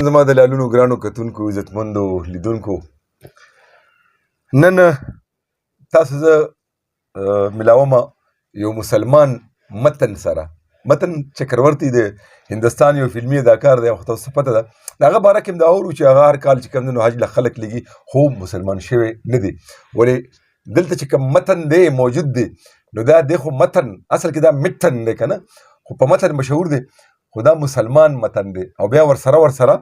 زما د لالونو ګرانو کتونکو عزتمندو لیدونکو، نن تاسو زه ملاومه یو مسلمان متن سره. متن چکرورتی د هندوستان یو فلمي اداکار دی او تاسو پته ده د هغه باره کې هم دا اورو چې هغه هر کال چې کوم دی نو حج له خلک لګي خو مسلمان شوی نه دی. ولې دلته چې کوم متن دی موجود دی نو دا دی خو متن اصل کې دا متن دی که نه، خو په متن مشهور دی، خو دا مسلمان متن دی. او بیا ورسره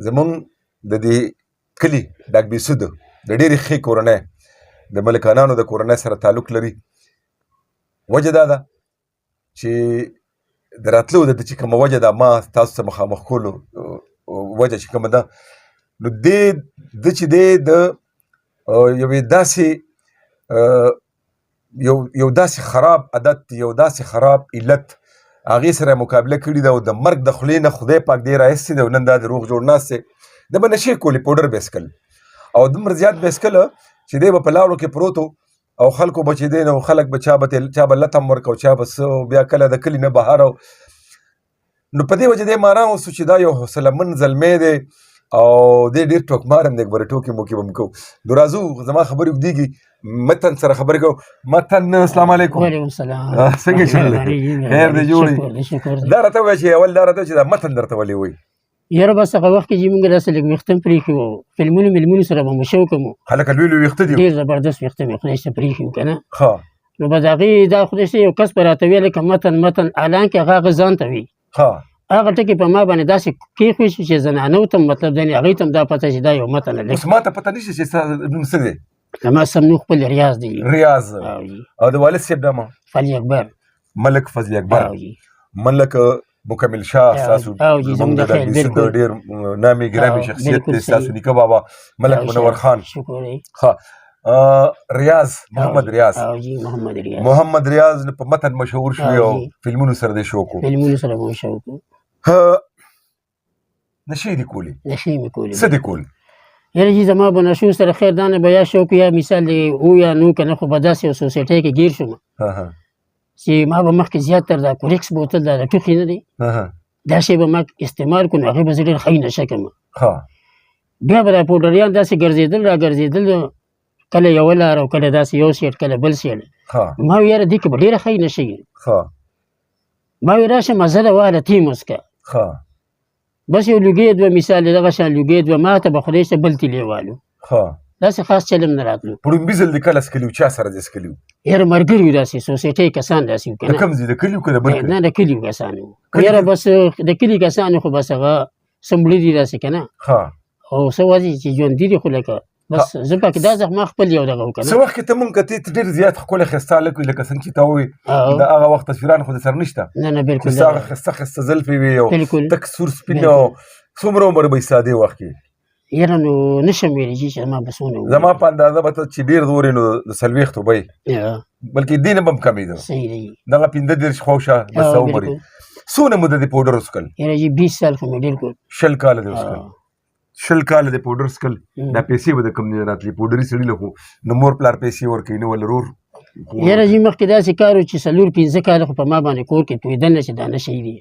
زمونږ د دې کلي ډاک بیسود د ډېرې ښې کورنۍ د ملکانانو د کورنۍ سره تعلق لري. وجه دا ده چې د راتلو د چې کومه وجه ده ما تاسو ته مخامخ کولو وجه چې کومه ده نو د چې دی د یوې داسې یو داسې خراب عادت، یو داسې خراب علت هغې سره مقابله کړې ده او د مرګ د خولې نه خدای پاک دی راایستې دی او نن دا د روغ جوړ ناست دی. ده به نشې کولې پوډر به یې څکل او دومره زیات به یې څکله چې دی به په لاړو کې پروت او خلکو به چې دی نو خلک به چا به لتم ورکو چا به څه بیا کله د کلي نه بهر او نو په دې وجه دی ماران اوسو چې دا یو حوصله مند زلمی دی او دی ډېر ټوکمار هم دی، اکبر ټوکې موکې به هم کوو. نو راځو زما خبرې اوږدېږي، متن سره خبرې کوو. متن السلام علیکم. وعلیکم السلام. څنګه چل خیر دی جوړ دا راته ووایه چې اول دا راته چې دا متن درته ولې وایي؟ یاره بس هغه وخت کې چې موږ داسې لږ ویښته م پرېښي وو، فلمونو سره به مو شوق مو هلکه لوی ویښته دي، ډېر زبردست ویښته مې خدای ته پرېښي وو که نه. نو بس هغې دا خدای ته یو کس به راته ویل که متن حالانکې هغه ځان ته وي هغه ټکي په ما باندې داسې کېښوي شو چې زنانو ته مطلب دی هغوی ته هم دا پته چې دا یو متن دی. اوس ما ته پته نشته چې ستا نوم څه دی؟ زما سم نوم خپل ریاض دی. ریاض. او د والد صاحب نامه؟ فضل اکبر. ملک فضل اکبر. ملک مکمل شاه ستاسو زموږ د ډاکبیسود ډېر نامي ګرامي شخصیت دی، ستاسو نیکه بابا ملک منور خان. ریاض محمد محمد ریاض په متن مشهور شوی او فلمونو سره دی شوق و. فلمونو سره مو شوق و. نشې دي کولې؟ نشې مې کولې. څه دي کول؟ یاره جي زما به نشو سره خیر دا نه به یا شوق یا مثال دی او یا نو که نه خو به داسې یو سوسایټۍ کې ګیر شوم چې ما به مخکې زیاتر دا کورکس بوتل دا د ټوخي نه دی دا شی به ما استعمال کړو نو هغې به زه ډېر ښه نشه کړم. بیا به دا پوډریان داسې ګرځېدل را ګرځېدل کله یوه لار او کله داسې یو سیټ کله بل سیټ. ما وی یاره دې کې به ډېره ښه نشه ما وی راشه مزه ده واله تیم وڅکه بس یو لوګې دوه مثال دغه شان لوګې دوه ما ته به خدای شه بل تیلې والو داسې خاص چلم نه راتلو. پړومبي ځل دې کله څکلي وو؟ چا سره دې څکلي وو؟ یاره ملګري وو داسې سوسایټۍ کسان داسې وو که نه. د کوم ځای د کلي وو که د بل کلي؟ نه د کلي وو کسان وو. یاره بس د کلي کسان خو بس هغه سمبړي دي داسې که نه او څه وځي چې ژوندي دي خو لکه بس زه پکې دا زخ ما خپل یو دغه وکړه. څه وخت کې ته مونږ کتې ډېر زیات ښکلی ښایسته هلک وي لکه څنګه چې تا ووایي د هغه وخت تصویران خو د سره نشته؟ نه نه بلکل. چې ستا هغه ښایسته ښایسته زلفې وي او تک سور سپین او څومره عمر به یې ستا دې وخت کې؟ یاره نو نشم ویلی چې زما به څونه وو. زما په اندازه به ته چې ډېر زور یې نو د څلوېښتو به یې بلکې دې نه به هم کمېده. صحیح دی. دغه 15 خوشه بس عمر یې. څونه موده دې پوډر وڅکل؟ یاره جي 20 سال خو مې ډېر کړ. 20 کاله دې وڅکل. 20 کاله دې پوډر څکل. دا پیسې به د کوم نه راتلې؟ پوډري سړي له خو نه مور پلار پیسې ورکوي نه ول ورور. یاره جي مخکې داسې کار و چې 4-5 کاله خو په ما باندې کور کې تویېدل نه چې دا نشی دی.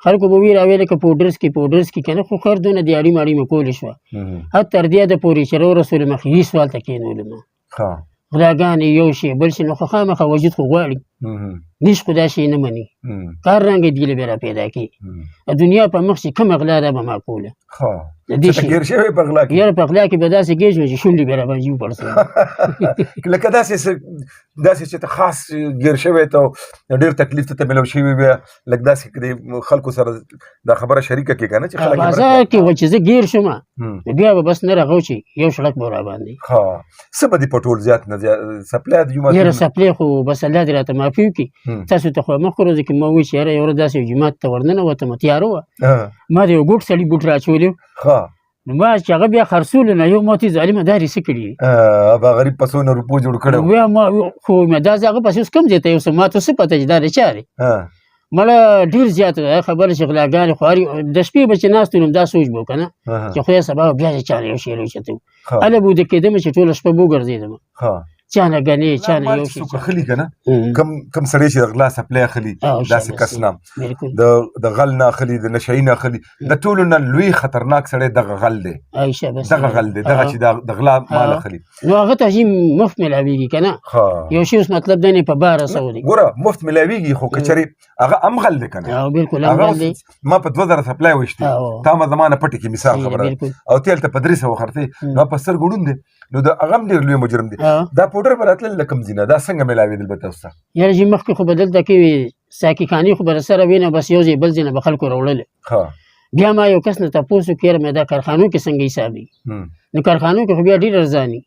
خلکو به وی راویل که پوډرس کې که نه خو خیر دونه د اړي ماړي مې کولې شوه حتی تر دې ده پورې چې رسول مخې سوال ته کېنولم غلاګانې یو شی بل شي نو خو خامخا وجود خو غواړي نیش خو دا شی نه مني کار رنګ یې ګیله بیا را پیدا کړي د دنیا په مخ چې کومه غلا ده به ما کوله د دې شي یاره په غلا کې به داسې ګېج وي چې شونډې بیا را باندې وپړسوي لکه داسې چې ته خاص ګیر شوی ته ډېر تکلیف ته ملو شوي بیا لږ داسې خلکو سره دا خبره شریکه کړې که نه چې خلک بازار کې و چې زه ګیر شوم بیا به بس نه رغوچي یو سړک به را باندې څه به دې په ټول زیات نه سپلی د جومات یاره سپلی خو بس الله دې راته معافي وکړي تاسو ته خو مخکې ورځې کې ما ووایي چې یاره یو ورځ داسې جومات ته ورننوتم تیاره وه ما د یو ګوټ سړي بوټ را اچولی نو ما چې هغه بیا خرڅولو نه یو ما ته ظالمه دا ریسه کړي هغه غریب په 100 روپو جوړ کړی بیا ما خو مې دا هغه پسې اوس کوم ځای ته یو څه ما ته څه پته چې دا د چا دی مله ډېر زیات خبره چې غلاګانې خو د شپې به چې ناست وم دا سوچ به و که نه چې خدای سبا بیا د چا نه یو شی راوچته و هله به وده کېدم چې ټوله شپه به وګرځېدم چا نه ګنې چا نه یو شي څوک اخلي که نه کم سړی چې د غلا سپلی اخلي داسې کس نه د غل نه اخلي د نشهیي نه اخلي د ټولو نه لوی خطرناک سړی دغه غل دی دغه غل دی دغه چې د غلا مال اخلي نو هغه ته چې مفت ملاویږي که نه یو شي اوس مطلب دی نه په بار رسولي ګوره مفت ملاویږي خو که چېرې هغه هم غل دی که نه بلکل هم غل دی ما په 2000 سپلی وشتې تا ما زما نه پټې کې مثال خبره او ته هلته په 300 وخرڅې نو په سترګو ړوند دی نو د هغه هم ډېر لوی مجرم دی دا پوډر به راتلل له کوم ځای نه دا څنګه میلاوېدل به تاسو ته یاره چې مخکې خو به دلته کې وي ساقي خو به راسره وي نه بس یو ځای بل ځای نه به خلکو راوړلې بیا ما یو کس نه تپوس وکړ یاره مې دا کارخانو کې څنګه حساب وي نو کارخانو کې خو بیا ډېر ارزاني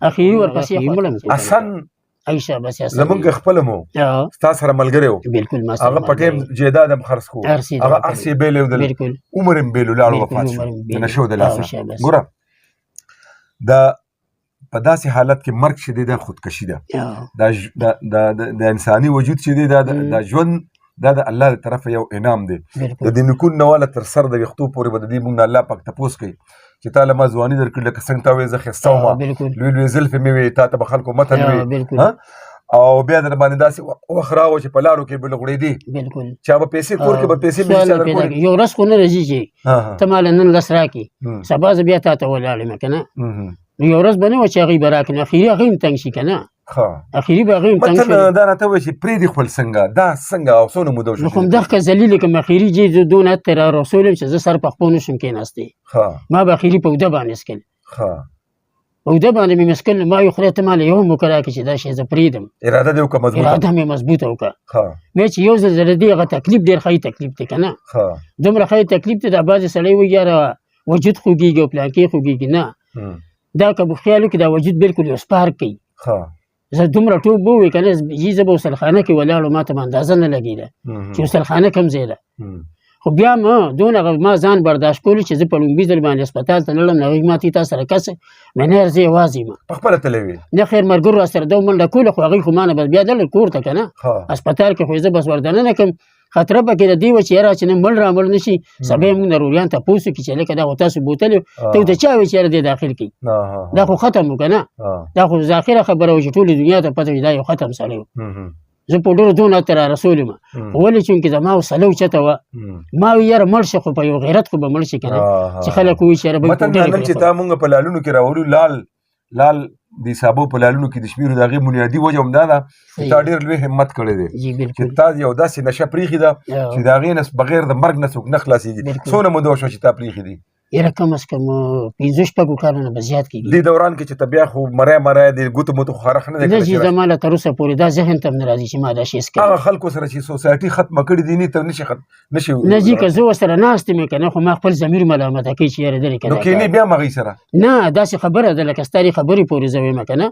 اخري ورپسې مړم اسان عیشه بس زمونږ خپل مو ستا سره ملګری و بلکل ما هغه په ټیم جیداد هم خرڅ کړو هغه ارسي بیل ودل عمر هم بیل لاړو وفات شو د نشو د لاسه ګوره دا په داسې حالت کې مرګ چې دی دا خودکشي ده د انساني وجود چې دی دا ژوند دا د الله د طرفه یو انعام دی د دې نکون نه والا تر سر د ویښتو پورې به د دې موږ نه الله پاک تپوس کوي چې تا له ما ځواني درکړې لکه څنګه تا وایې زه ښایسته ومه لوی لوی زلفې مې وې تا ته به خلکو متن وې او بیا در باندې داسې وخت راوه چې په لارو کې به لغړېدې چا به پیسې کور کې به پیسې یو ورځ خو نه راځي چې ته ماله نن لس راکړې سبا زه بیا تا ته ولاړ یم که نه نو یو ورځ به نه وه چې هغوی به راکړي اخري هغوی هم تنګ شي که نه اخري به هغوی هم تنګ شي دا راته وایي چې پرېږدي خپل څنګه دا څنګه او څونه موده نو خو همدغه ذلیل کوم اخري چې زه دونه حد ته را رسول یم چې زه سر په خپو نشم کېناستی ما به اخري په اوده باندې څکل په اوده باندې مې مسکل ما وایي خدای ته ماله یو هم وکړه راکړي چې دا شی زه پرېږدم اراده دې وکړه مضبوطه اراده مې مضبوطه وکړه مې چې یو ځل زه د دې هغه تکلیف ډېر ښه تکلیف دی که نه دومره ښه تکلیف دی دا بعضې سړی وایي یاره وجود خوږېږي او پلانکې خوږېږي نه دا که په خیال وکړي دا وجود بلکل یو سپارک کوي زه دومره ټوپ به ووایي که نه زه به وسلخانه کې ولاړ ما ته به اندازه نه لګېده چې وسلخانه کوم ځای ده خو بیا ما دونه ما ځان برداشت کولو چې زه په لومبي ځل باندې هسپتال ته لاړم نو هغوی ما ته تا سره کس مې نه زه یوازې یم پخپله تللی وې نه خیر ملګرو راسره ده منډه کوله خو هغوی خو ما نه بس بیا دلل کور ته که نه هسپتال کې خو زه بس وردننه کړم خطره پکې د دې وه چې یاره چې نه مړ رامړ نه شي سبا یې مونږ ضروریان تپوس وکړي چې لکه دا خو تاسو بوتل یو ته د چا وایي چې یاره دې داخل کړي دا خو ختم و که نه دا خو ظاهره خبره وه چې ټولې دنیا ته پته وي دا یو ختم سړی و زه په ډېرو دونه ته را رسول یم ولې چونکې زما حوصله اوچته وه ما وایي یاره مړ شه خو په یو غیرت خو به مړ شي که نه چې خلک وایي چې یاره متن نن چې تا مونږ په لالونو کې راوړو لال د حسابو په لالونو کې د شمیرو د هغې بنیادي وجه همدا ده چې تا ډېر لوی همت کړی دی چې تا یو داسې نشه پرېښې ده چې د هغې نه بغیر د مرګ نه څوک نه خلاصېږي څونه موده وشوه چې تا پرېښې دي یاره کم از کم 15 کالو نه به زیات کېږي دې دوران کې چې ته بیا خو مری د ګوتو موتو خو خرخ نه دی نه چې زما له تر اوسه پورې دا ذهن ته هم نه راځي چې ما دا شی څکوي هغه خلکو سره چې سوسایټي ختمه کړي دي نه ته نشي نه ځي که زه ورسره ناست یم که نه خو ما خپل ضمیر ملامته کوي چې یاره دلې نو کښېنې بیا هم هغوی سره نه داسې خبره ده لکه ستا دې خبرې پورې زه وایم که نه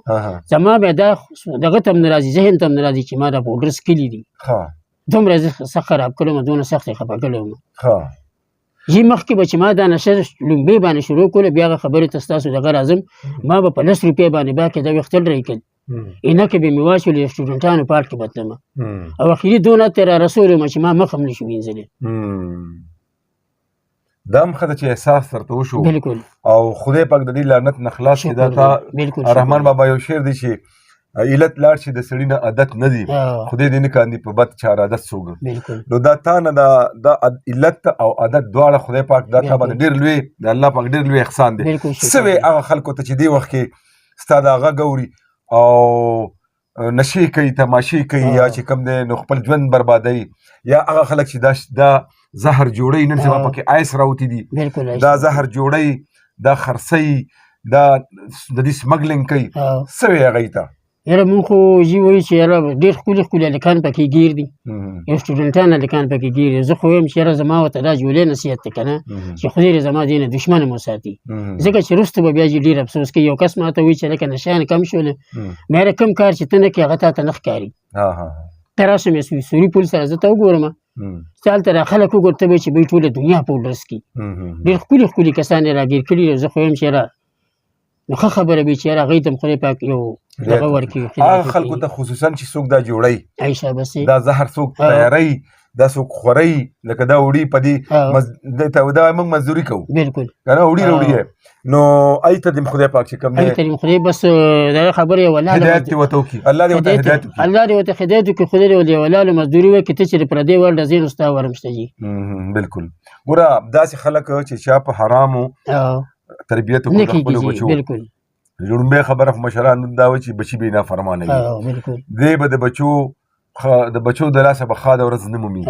زما بیا دا دغه ته هم نه راځي ذهن ته هم نه راځي چې ما دا پوډر څکلي دي دومره زه سخت خراب کړی وم دونه سخت یې خفه کړی وم یي مخکې به چې ما دا نشه لومبۍ باندې شروع کړله بیا هغه خبرې ته ستاسو دغه راځم ما به په 10 روپۍ باندې باکې دا ویښتل راکړل اینکې به مې واچولې سټوډنټانو پارټ کې به تلمه او اخري دونه ته را رسول یم چې ما مخ هم نه شو وینځلی دا هم ښه ده چې احساس درته وشو بلکل او خدای پاک د دې لعنت نه خلاص کړي دا تا رحمان بابا یو شعر دی چې علت لاړ شي د سړي نه عادت نه دي خدای دې نه کاندي په بد چار عادت څوک نو دا تا نه دا علت او عادت دواړه خدای پاک دا تا باندې ډېر لوی د الله پاک ډېر لوی احسان دی څه وې هغه خلکو ته چې دې وخت کې ستا د غږ اوري او نشې کوي تماشې کوي یا چې کوم دی نو خپل ژوند بربادوي یا هغه خلک چې دا زهر جوړوي نن سبا پکې آیس راوتي دي دا زهر جوړوي دا خرڅوي دا د دې سمګلینګ کوي څه وې هغوی ته یاره مونږ خو زی وایي چې یاره ډېر ښکلي ښکلي هلکان پکې ګیر دي یو سټوډنټان هلکان پکې ګیر دي زه خو وایم چې یاره زما ورته دا جولې نصیحت دی که نه چې خدای دې زما دې نه دښمن هم وساتي ځکه چې وروسته به بیا چې ډېر افسوس کوي یو کس ما ته وایي چې لکه نشیان کم شوله مې یاره کوم کار چې ته نه کوې هغه تا ته نه ښکاري ته راشه مې سوري پل سره زه ته وګورم چې هلته را خلک وګور ته به چې دوی ټوله دنیا پوډر څکي ډېر ښکلي ښکلي کسان یې راګیر کړي دي زه خو وایم چې یاره نو ښه خبره وي چې یاره هغوی ته هم خدای پاک یو دغه ورکړي هغه خلکو ته خصوصا چې څوک دا جوړوي عیشه بسې دا زهر څوک تیاروي دا څوک خورئ لکه دا وړي په دې دا موږ مزدوري کوو بالکل که نه وړي راوړي نو ای ته دې خدای پاک چې کوم دی ای ته دې خدای بس دا خبرې ولاله هدایت دې ورته وکړي الله دې ورته هدایت وکړي الله دې ورته هدایت وکړي خدای دې ولې ولاله مزدوري وکړي ته چې پردی ورډ ځین ستا ورمشته جي بالکل ګوره داسې خلک چې چا په حرامو تربیت وکړي خپلو بچو بالکل لومړی خبره مشرانو دا وایي چې بچي به نافرمانه وي دی به د بچو د لاسه به ښاده ورځ نه مومي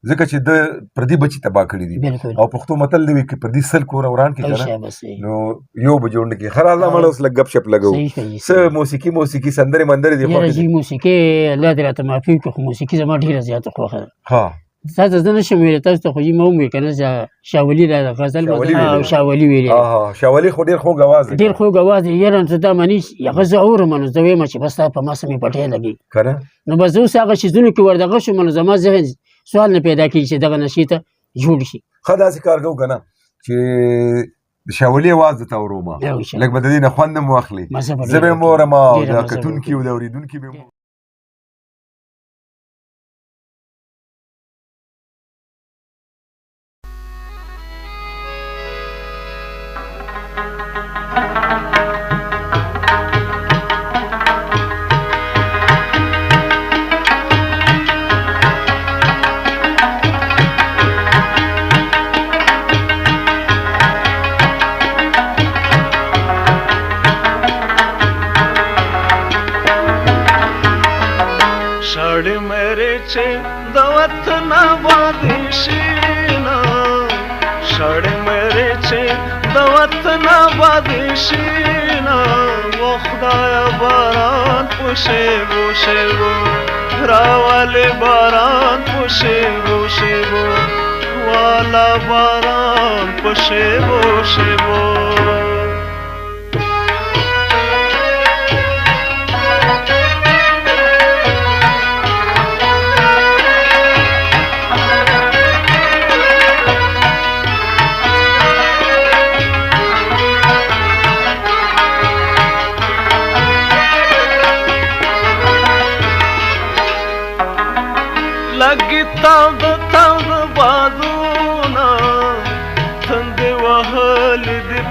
ځکه چې د پردي بچي تباه کړي دي او پښتو متل دی چې پردي سل کور وران کړي که نه نو یو به جوړ نه کړي ښه راځه مړه اوس لږ ګپ شپ لګوو څه موسیقي سندرې مندرې دي یاره جي موسیقي الله دې راته معافي وکړي خو موسیقي زما ډېره زیاته خوښه ده تاسو زه نشم ویلی تاسو ته خو یې ما ومویل که نه شاولي دا غزل او شاولي ویلی شاولي خو ډېر خوږ اواز دی ډېر خوږ اواز دی یاره ته دا مني هغه زه اورم نو زه وایم چې بس تا په ما څه مې پټۍ لګي که نه نو بس زه اوس هغه شیزونو کې وردغه شوم نو زما ذهن سوال نه پیدا کېږي چې دغه نشي ته جوړ شي ښه داسې کار کوو که نه چې د شاولي اواز درته اورم لږ به د دې نه خوند هم واخلې زه به یې هم اورم او د کتونکي او د اورېدونکي به راوالي باران پشیبو شیبو والا باران پشیبو شیبو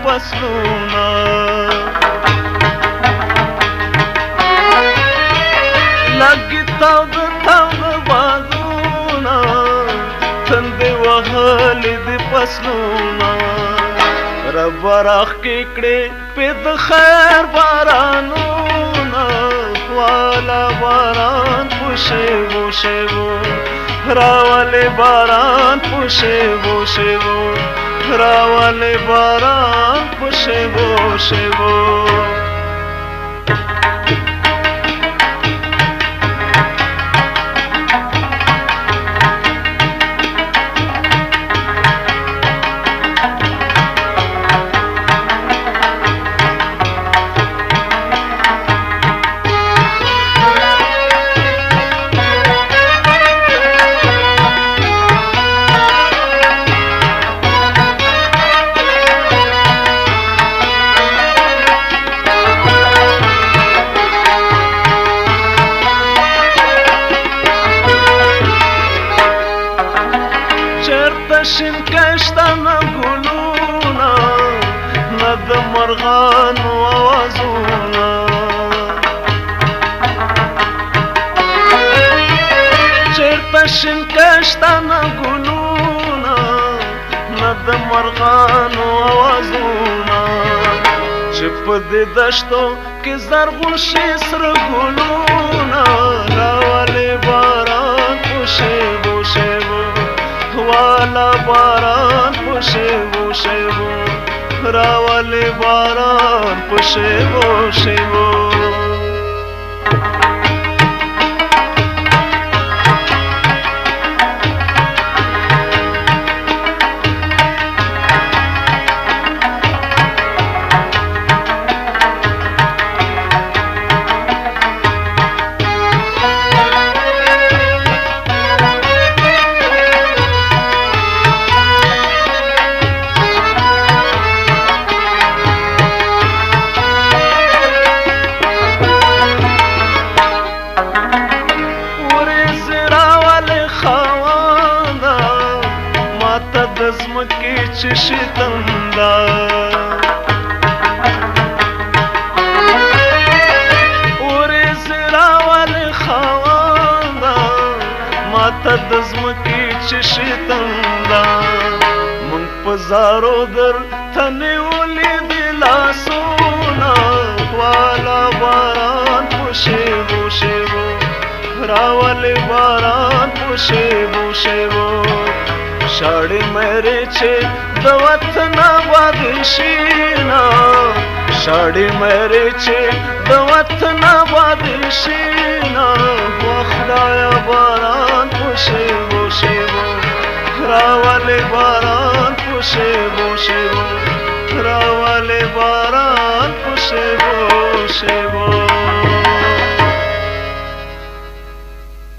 فصلونه لګي تاو بادونه تندې وهلې د فصلونه رب راخ کې کړې په د خیر بارانونه والا باران پوشیبو شیبو راولې باران پوشیبو شیبو راولې باران پوشیبو شیبو شنکشتانا گلونا ند مرغانو آوازونا چپ دی دشتو که زرغون شی سر گلونا راولی باران پوشیبو شیبو والا باران پوشیبو شیبو راولی باران پوشیبو شیبو چې شي تنده ورېځې راولې خاونده ماته د ځمکې چې شي تنده مونږ په زارو درته نیولي دي لاسونه والا باران په شیبو شیبو راولې باران په شیبو شیبو شاړې مېرې چې د وطن آباد شي نه شاړې مېرې چې د وطن آباد شي نه خدایه باران په شیبو شیبو راولې باران په شیبو شیبو راولې باران په شیبو شیبو